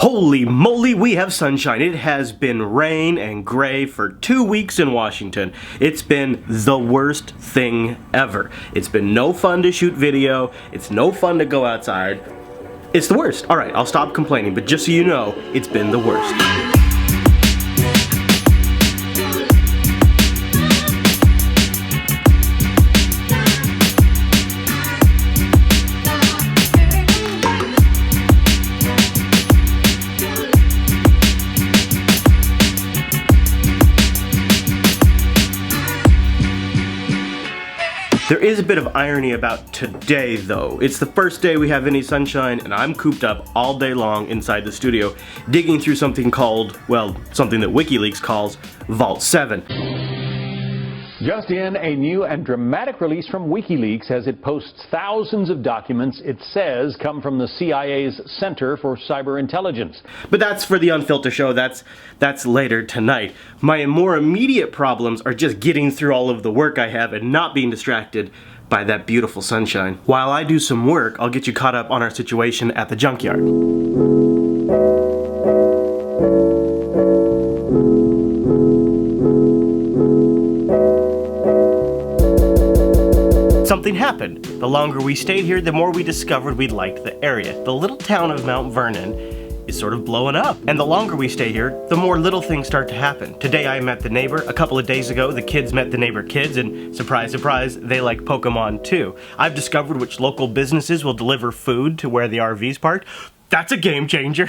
Holy moly, we have sunshine. It has been rain and gray for 2 weeks in Washington. It's been the worst thing ever. It's been no fun to shoot video. It's no fun to go outside. It's the worst. All right, I'll stop complaining, but just so you know, it's been the worst. There is a bit of irony about today, though. It's the first day we have any sunshine, and I'm cooped up all day long inside the studio, digging through something called, well, something that WikiLeaks calls Vault 7. Just in, a new and dramatic release from WikiLeaks as it posts thousands of documents it says come from the CIA's Center for Cyber Intelligence. But that's for the Unfiltered show. That's later tonight. My more immediate problems are just getting through all of the work I have and not being distracted by that beautiful sunshine. While I do some work, I'll get you caught up on our situation at the junkyard. Something happened. The longer we stayed here, the more we discovered we liked the area. The little town of Mount Vernon is sort of blowing up. And the longer we stay here, the more little things start to happen. Today I met the neighbor. A couple of days ago, the kids met the neighbor kids, and surprise, surprise, they like Pokemon too. I've discovered which local businesses will deliver food to where the RV's parked. That's a game changer.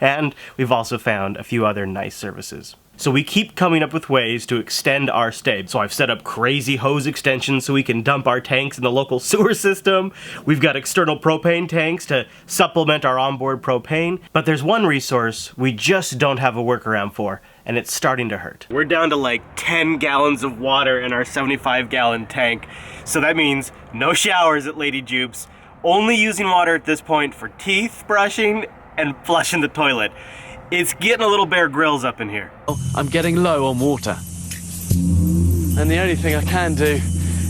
And we've also found a few other nice services. So we keep coming up with ways to extend our stay. So I've set up crazy hose extensions so we can dump our tanks in the local sewer system. We've got external propane tanks to supplement our onboard propane. But there's one resource we just don't have a workaround for, and it's starting to hurt. We're down to like 10 gallons of water in our 75-gallon tank. So that means no showers at Lady Jupe's, only using water at this point for teeth brushing and flushing the toilet. It's getting a little Bear Grylls up in here. I'm getting low on water. And the only thing I can do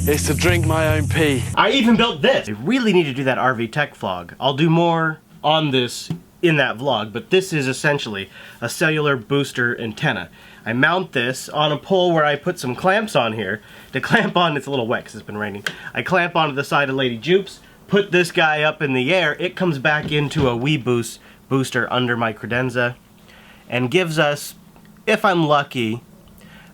is to drink my own pee. I even built this. I really need to do that RV tech vlog. I'll do more on this in that vlog, but this is essentially a cellular booster antenna. I mount this on a pole where I put some clamps on here to clamp on. It's a little wet because it's been raining. I clamp onto the side of Lady Jupe's, put this guy up in the air. It comes back into a booster under my credenza, and gives us, if I'm lucky,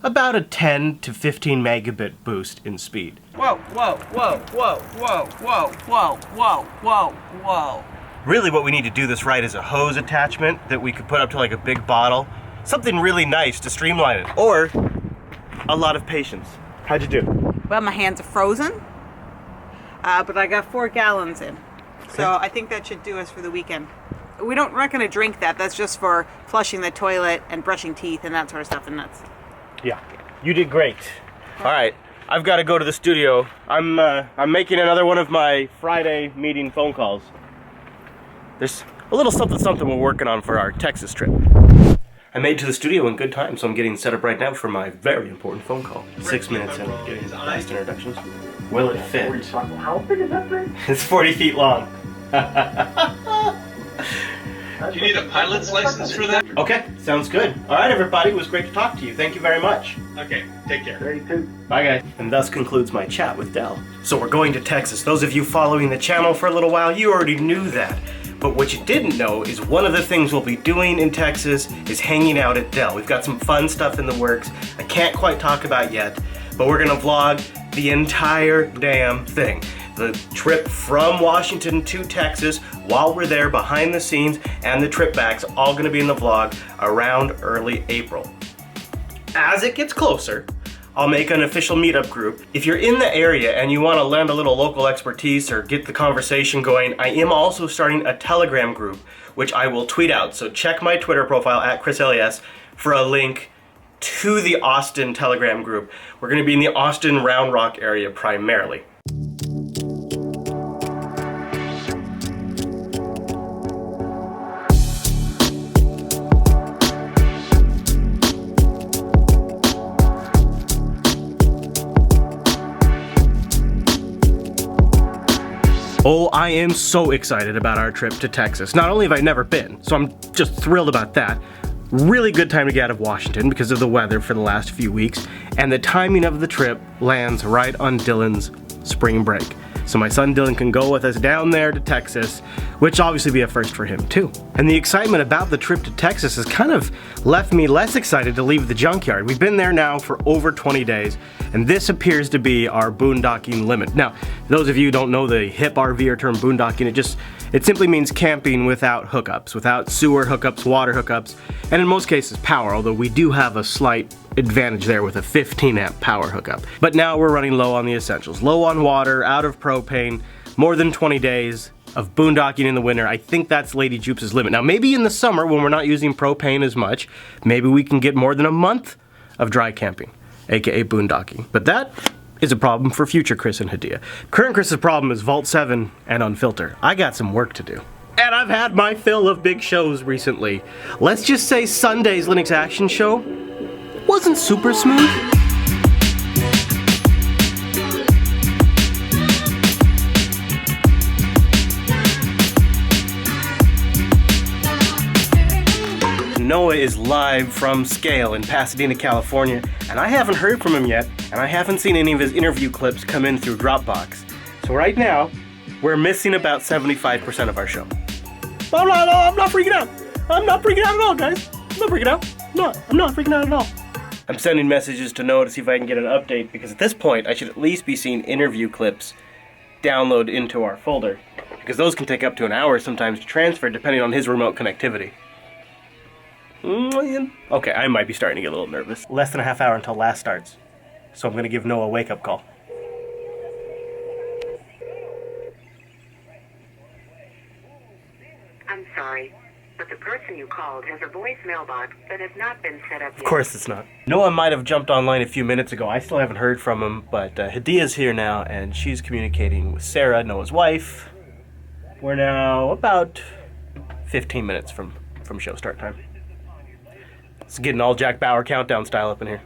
about a 10 to 15 megabit boost in speed. Whoa, whoa, whoa, whoa, whoa, whoa, whoa, whoa, whoa, whoa. Really what we need to do this right is a hose attachment that we could put up to like a big bottle. Something really nice to streamline it. Or a lot of patience. How'd you do? Well, my hands are frozen, but I got 4 gallons in. So I think that should do us for the weekend. We're not going to drink that. That's just for flushing the toilet and brushing teeth and that sort of stuff, and that's... Yeah, you did great. All right, I've got to go to the studio. I'm making another one of my Friday meeting phone calls. There's a little something we're working on for our Texas trip. I made it to the studio in good time, so I'm getting set up right now for my very important phone call. 6 minutes in, getting fast introductions. Will it fit? How big is that thing? It's 40 feet long. Do you need a pilot's license for that? Okay, sounds good. All right, everybody, it was great to talk to you. Thank you very much. Okay, take care. Bye, guys. And thus concludes my chat with Dell. So we're going to Texas. Those of you following the channel for a little while, you already knew that. But what you didn't know is one of the things we'll be doing in Texas is hanging out at Dell. We've got some fun stuff in the works I can't quite talk about yet, but we're gonna vlog the entire damn thing. The trip from Washington to Texas, while we're there, behind the scenes, and the trip back's all gonna be in the vlog around early April. As it gets closer, I'll make an official meetup group. If you're in the area and you wanna lend a little local expertise or get the conversation going, I am also starting a Telegram group, which I will tweet out. So check my Twitter profile at ChrisLES for a link to the Austin Telegram group. We're gonna be in the Austin Round Rock area primarily. Oh, Oh, I am so excited about our trip to Texas. Not only have I never been, so I'm just thrilled about that. Really good time to get out of Washington because of the weather for the last few weeks, and the timing of the trip lands right on Dylan's spring break. So my son Dylan can go with us down there to Texas, which obviously be a first for him too. And the excitement about the trip to Texas has kind of left me less excited to leave the junkyard. We've been there now for over 20 days, and this appears to be our boondocking limit. Now, those of you who don't know the hip RVer term boondocking, it simply means camping without hookups, without sewer hookups, water hookups, and in most cases power, although we do have a slight advantage there with a 15 amp power hookup. But now we're running low on the essentials. Low on water, out of propane, more than 20 days of boondocking in the winter. I think that's Lady Jupes' limit. Now maybe in the summer when we're not using propane as much, maybe we can get more than a month of dry camping, aka boondocking. But that is a problem for future Chris and Hadia. Current Chris's problem is Vault 7 and Unfilter. I got some work to do. And I've had my fill of big shows recently. Let's just say Sunday's Linux Action Show wasn't super smooth. Noah is live from Scale in Pasadena, California, and I haven't heard from him yet, and I haven't seen any of his interview clips come in through Dropbox. So right now, we're missing about 75% of our show. I'm not freaking out. I'm not freaking out at all, guys. I'm not freaking out. I'm not freaking out at all. I'm sending messages to Noah to see if I can get an update, because at this point, I should at least be seeing interview clips download into our folder, because those can take up to an hour sometimes to transfer, depending on his remote connectivity. Okay, I might be starting to get a little nervous. Less than a half hour until last starts, so I'm going to give Noah a wake-up call. I'm sorry, but the person you called has a voicemail box that has not been set up yet. Of course it's not. Noah might have jumped online a few minutes ago. I still haven't heard from him, but Hadia's here now, and she's communicating with Sarah, Noah's wife. We're now about 15 minutes from show start time. It's getting all Jack Bauer countdown style up in here.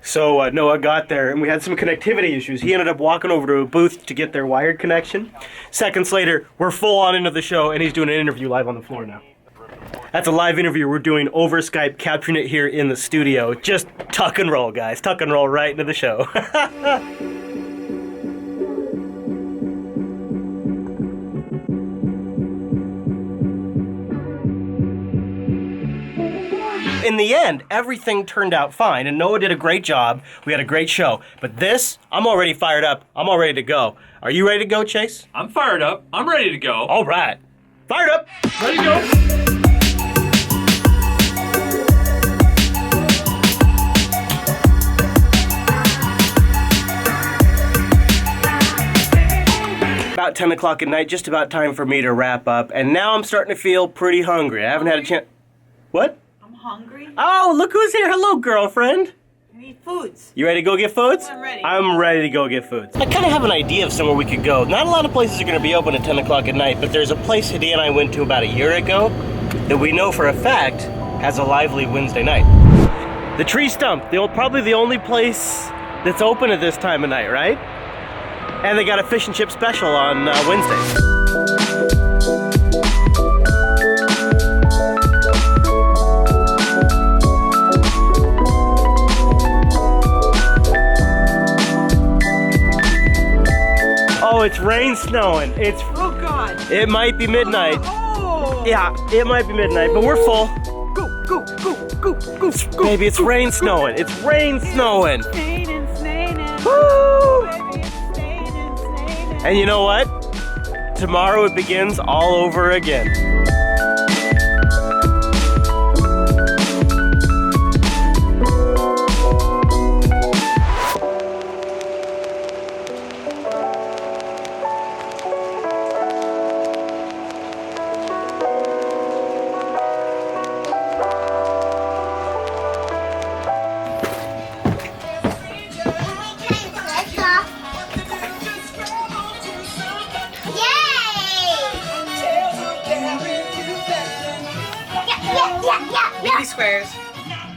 So Noah got there and we had some connectivity issues. He ended up walking over to a booth to get their wired connection. Seconds later, we're full on into the show and he's doing an interview live on the floor now. That's a live interview we're doing over Skype, capturing it here in the studio. Just tuck and roll, guys. Tuck and roll right into the show. In the end, everything turned out fine, and Noah did a great job. We had a great show. But this, I'm already fired up. I'm all ready to go. Are you ready to go, Chase? I'm fired up. I'm ready to go. All right. Fired up. Ready to go. About 10 o'clock at night, just about time for me to wrap up. And now I'm starting to feel pretty hungry. I haven't had a chance. What? I'm hungry. Oh, look who's here. Hello, girlfriend. I need foods. You ready to go get foods? I'm ready. I'm ready to go get foods. I kind of have an idea of somewhere we could go. Not a lot of places are going to be open at 10 o'clock at night, but there's a place Hadia and I went to about a year ago that we know for a fact has a lively Wednesday night. The Tree Stump, probably the only place that's open at this time of night, right? And they got a fish and chip special on Wednesdays. Oh, it's rain snowing. Oh God. It might be midnight. Oh. Yeah, it might be midnight, but we're full. Go, go, go, go, go, go. Baby, it's rain snowing. It's rain snowing. Woo! And you know what? Tomorrow it begins all over again.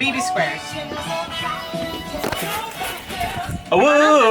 BB squares. Oh, whoa!